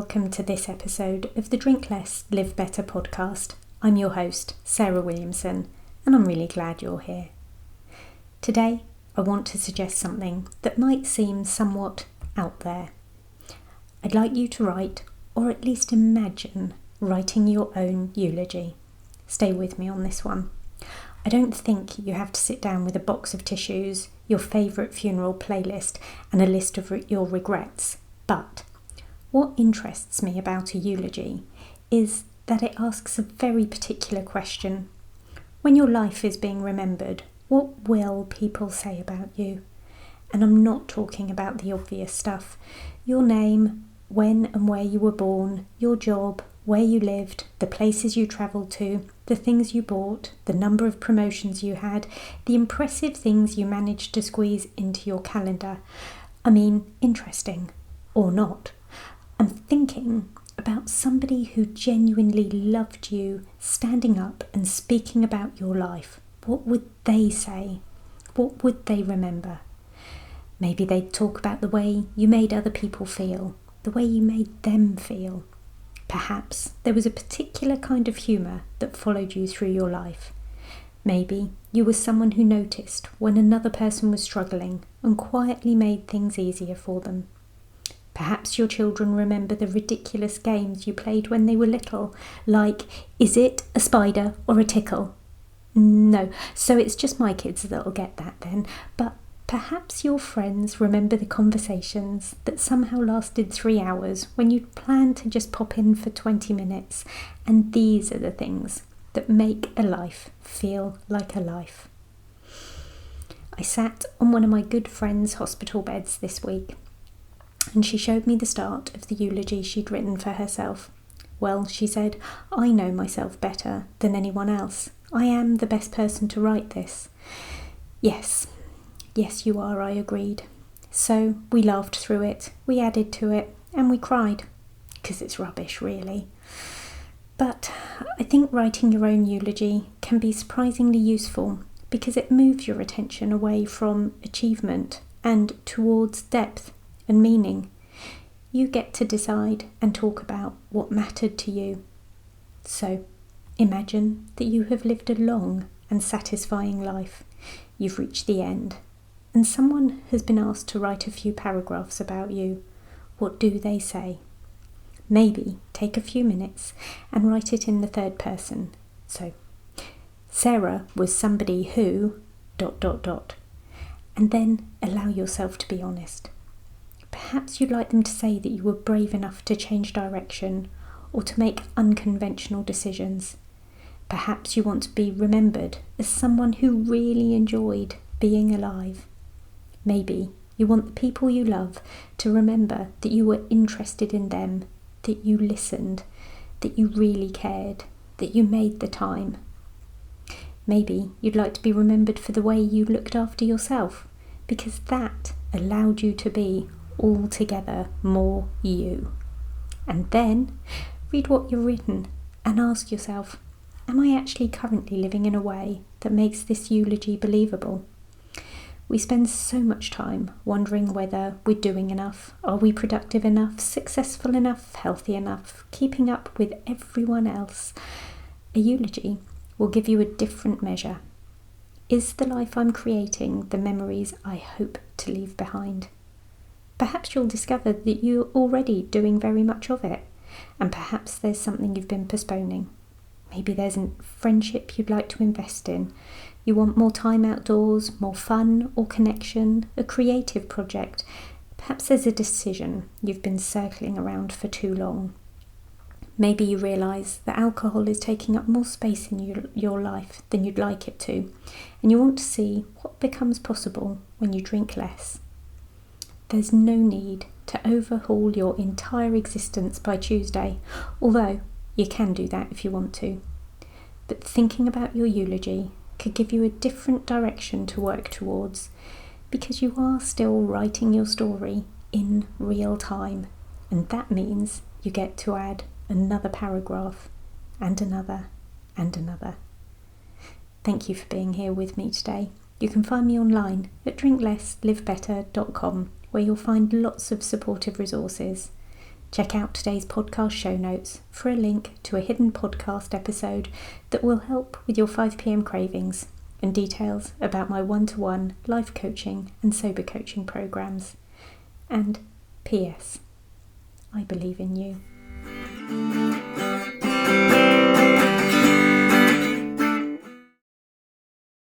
welcome to this episode of the Drink Less, Live Better podcast. I'm your host, Sarah Williamson, and I'm really glad you're here. Today, I want to suggest something that might seem somewhat out there. I'd like you to write, or at least imagine, writing your own eulogy. Stay with me on this one. I don't think you have to sit down with a box of tissues, your favourite funeral playlist, and a list of your regrets. But what interests me about a eulogy is that it asks a very particular question. When your life is being remembered, what will people say about you? And I'm not talking about the obvious stuff. Your name, when and where you were born, your job, where you lived, the places you travelled to, the things you bought, the number of promotions you had, the impressive things you managed to squeeze into your calendar. I mean, interesting or not. I'm thinking about somebody who genuinely loved you, standing up and speaking about your life. What would they say? What would they remember? Maybe they'd talk about the way you made other people feel, the way you made them feel. Perhaps there was a particular kind of humour that followed you through your life. Maybe you were someone who noticed when another person was struggling and quietly made things easier for them. Perhaps your children remember the ridiculous games you played when they were little, like, is it a spider or a tickle? No, so it's just my kids that'll get that then. But perhaps your friends remember the conversations that somehow lasted 3 hours when you'd planned to just pop in for 20 minutes. And these are the things that make a life feel like a life. I sat on one of my good friend's hospital beds this week, and she showed me the start of the eulogy she'd written for herself. Well, she said, I know myself better than anyone else. I am the best person to write this. Yes, you are, I agreed. So we laughed through it, we added to it, and we cried. 'Cause it's rubbish, really. But I think writing your own eulogy can be surprisingly useful because it moves your attention away from achievement and towards depth and meaning. You get to decide and talk about what mattered to you. So, imagine that you have lived a long and satisfying life. You've reached the end, and someone has been asked to write a few paragraphs about you. What do they say? Maybe take a few minutes and write it in the third person. So, Sarah was somebody who... and then allow yourself to be honest. Perhaps you'd like them to say that you were brave enough to change direction or to make unconventional decisions. Perhaps you want to be remembered as someone who really enjoyed being alive. Maybe you want the people you love to remember that you were interested in them, that you listened, that you really cared, that you made the time. Maybe you'd like to be remembered for the way you looked after yourself, because that allowed you to be altogether more you. And then read what you've written and ask yourself, am I actually currently living in a way that makes this eulogy believable? We spend so much time wondering whether we're doing enough. Are we productive enough, successful enough, healthy enough, keeping up with everyone else? A eulogy will give you a different measure. Is the life I'm creating the memories I hope to leave behind? Perhaps you'll discover that you're already doing very much of it, and perhaps there's something you've been postponing. Maybe there's a friendship you'd like to invest in. You want more time outdoors, more fun or connection, a creative project. Perhaps there's a decision you've been circling around for too long. Maybe you realise that alcohol is taking up more space in your life than you'd like it to, and you want to see what becomes possible when you drink less. There's no need to overhaul your entire existence by Tuesday, although you can do that if you want to. But thinking about your eulogy could give you a different direction to work towards, because you are still writing your story in real time, and that means you get to add another paragraph and another and another. Thank you for being here with me today. You can find me online at drinklesslivebetter.com, where you'll find lots of supportive resources. Check out today's podcast show notes for a link to a hidden podcast episode that will help with your 5 p.m. cravings and details about my one-to-one life coaching and sober coaching programs. And P.S. I believe in you.